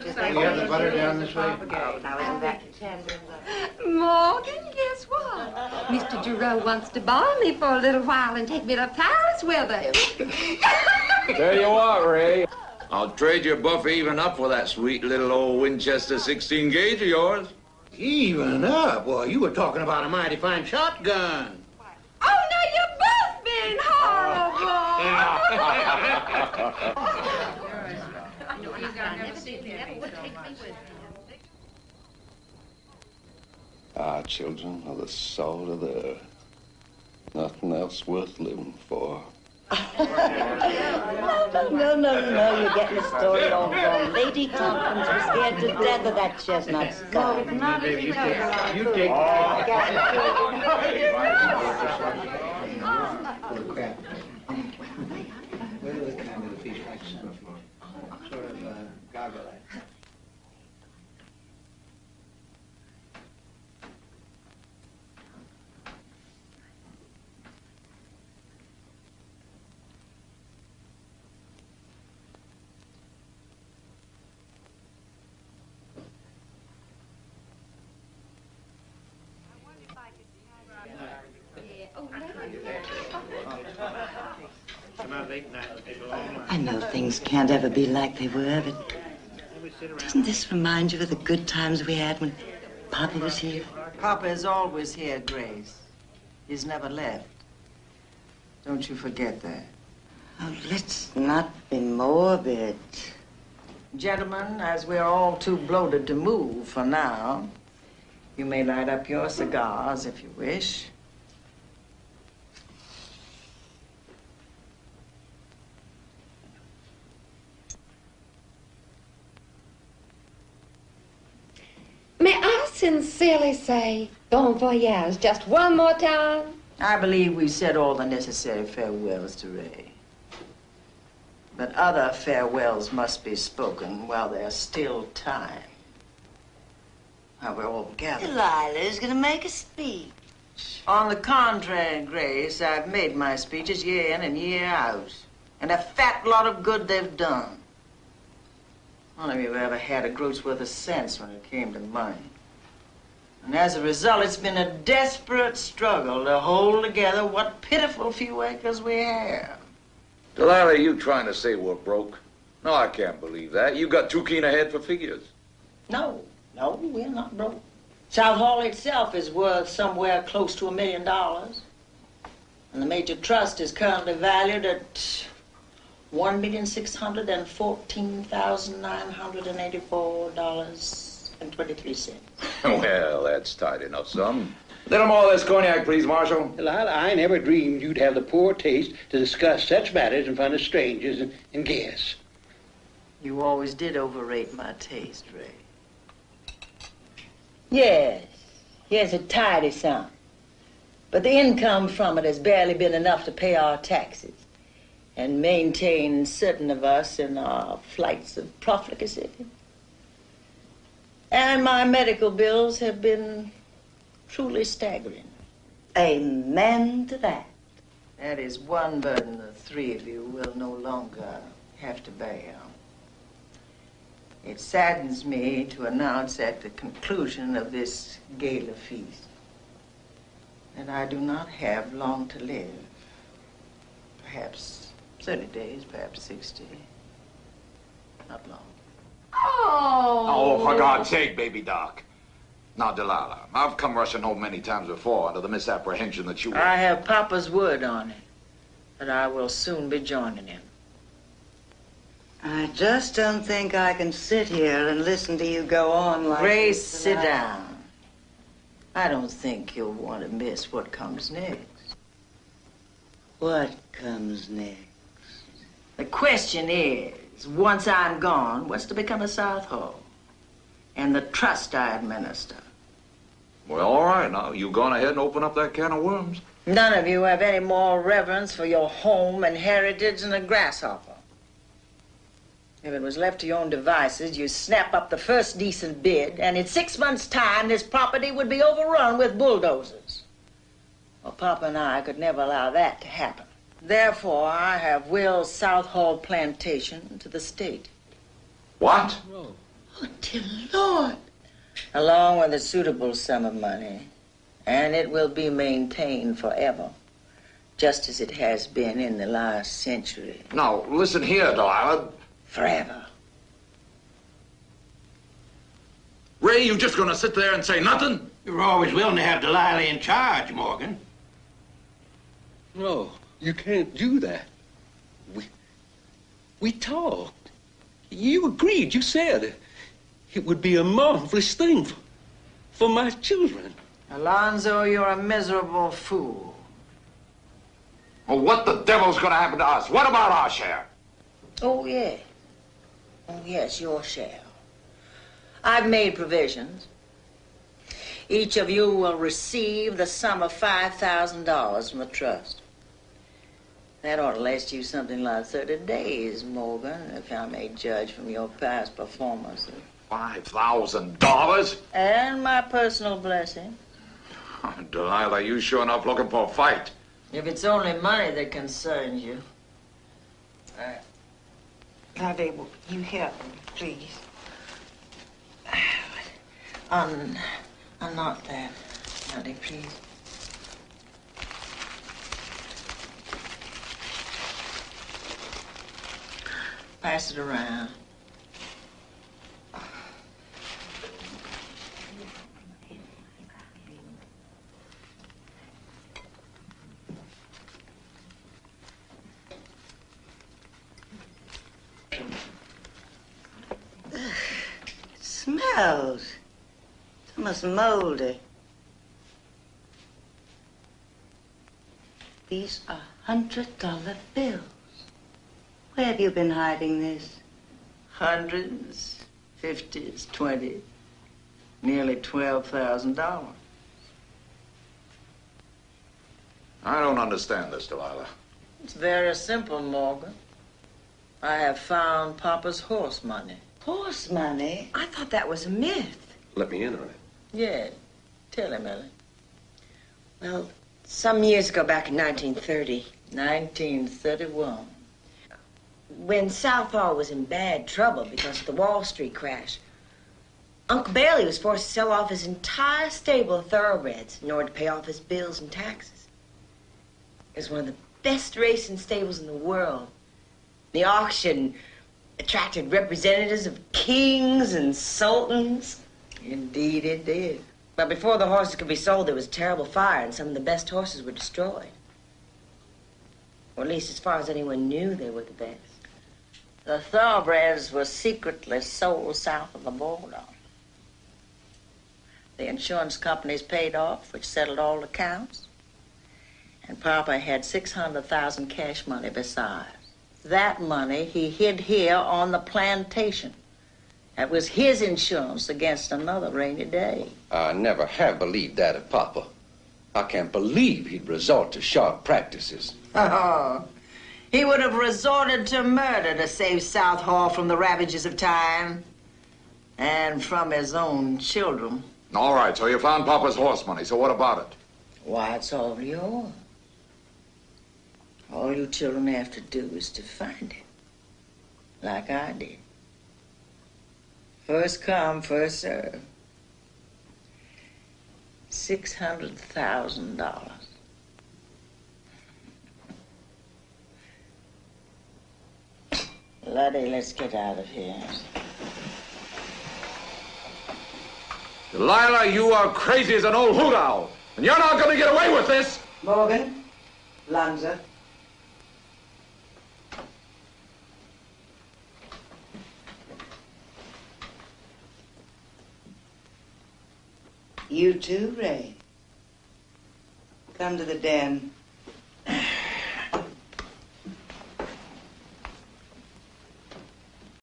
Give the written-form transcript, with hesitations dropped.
Just like you have the butter down this way? Oh, now isn't that tender? Morgan, guess what? Mr. Giroux wants to borrow me for a little while and take me to Paris with him. Tell you what, Ray. I'll trade your buff even up for that sweet little old Winchester 16 gauge of yours. Even up? Well, you were talking about a mighty fine shotgun. Oh, no, you're both being horrible. Our children are the salt of the earth. Nothing else worth living for. No, you're getting the story all wrong. Lady Tompkins was scared to death of that chestnut skull. Baby, you take it. What other kind of fish like sunflower? Sort of goggle-eyed. I know things can't ever be like they were, but doesn't this remind you of the good times we had when Papa was here? Papa is always here, Grace. He's never left. Don't you forget that. Oh, let's not be morbid. Gentlemen, as we're all too bloated to move for now, you may light up your cigars if you wish. May I sincerely say bon voyage just one more time? I believe we said all the necessary farewells to Ray. But other farewells must be spoken while there's still time. Now we're all gathered. Delilah's gonna make a speech. On the contrary, Grace, I've made my speeches year in and year out. And a fat lot of good they've done. None of you ever had a groat's worth of sense when it came to money. And as a result, it's been a desperate struggle to hold together what pitiful few acres we have. Delilah, you trying to say we're broke? No, I can't believe that. You got too keen a head for figures. No, we're not broke. South Hall itself is worth somewhere close to $1 million. And the major trust is currently valued at $1,604,984.23. Well, that's tight enough, son. Little more of this cognac, please, Marshal. Delilah, I never dreamed you'd have the poor taste to discuss such matters in front of strangers and guests. You always did overrate my taste, Ray. Yes, a tidy sum. But the income from it has barely been enough to pay our taxes and maintain certain of us in our flights of profligacy. And my medical bills have been truly staggering. Amen to that. That is one burden the three of you will no longer have to bear. It saddens me to announce at the conclusion of this gala feast that I do not have long to live. Perhaps 30 days, perhaps 60. Not long. Oh, for God's sake, baby doc. Now, Delilah, I've come rushing home many times before under the misapprehension that you were... I have Papa's word on it that I will soon be joining him. I just don't think I can sit here and listen to you go on like Grace, this sit tonight. down. I don't think you'll want to miss what comes next. What comes next? The question is, once I'm gone, what's to become of South Hall and the trust I administer? Well, all right, now, you gone ahead and open up that can of worms. None of you have any more reverence for your home and heritage than a grasshopper. If it was left to your own devices, you'd snap up the first decent bid, and in 6 months' time, this property would be overrun with bulldozers. Well, Papa and I could never allow that to happen. Therefore, I have willed South Hall Plantation to the state. What? Oh, dear Lord. Along with a suitable sum of money. And it will be maintained forever, just as it has been in the last century. Now, listen here, Delilah. Forever. Ray, you just gonna sit there and say nothing? You're always willing to have Delilah in charge, Morgan. No, you can't do that. We talked. You agreed. You said it would be a marvelous thing for my children. Alonzo, you're a miserable fool. Well, what the devil's gonna happen to us? What about our share? Oh, yeah. Oh, yes, your share. I've made provisions. Each of you will receive the sum of $5,000 from the trust. That ought to last you something like 30 days, Morgan, if I may judge from your past performances. $5,000? And my personal blessing. Oh, Delilah, you sure enough looking for a fight. If it's only money that concerns you. Lottie, will you help me, please? Unknot that, Lottie, please. Pass it around. It smells. It's almost moldy. These are $100 bills. Where have you been hiding this? Hundreds, 50s, 20s, nearly $12,000. I don't understand this, Delilah. It's very simple, Morgan. I have found Papa's horse money. Horse money? I thought that was a myth. Let me in on it. Yeah. Tell him, Ellie. Well, some years ago, back in 1930, 1931. when Southpaw was in bad trouble because of the Wall Street crash, Uncle Bailey was forced to sell off his entire stable of thoroughbreds in order to pay off his bills and taxes. It was one of the best racing stables in the world. The auction attracted representatives of kings and sultans. Indeed it did. But before the horses could be sold, there was a terrible fire, and some of the best horses were destroyed. Or at least as far as anyone knew, they were the best. The thoroughbreds were secretly sold south of the border. The insurance companies paid off, which settled all accounts. And Papa had $600,000 cash money besides. That money he hid here on the plantation. That was his insurance against another rainy day. I never have believed that of Papa. I can't believe he'd resort to sharp practices. Oh, he would have resorted to murder to save South Hall from the ravages of time and from his own children. All right, so you found Papa's horse money, so what about it? Why, it's all yours. All you children have to do is to find it, like I did. First come, first serve. $600,000. Lottie, let's get out of here. Delilah, you are crazy as an old hoot owl, and you're not going to get away with this. Morgan, Lanza. You too, Ray. Come to the den.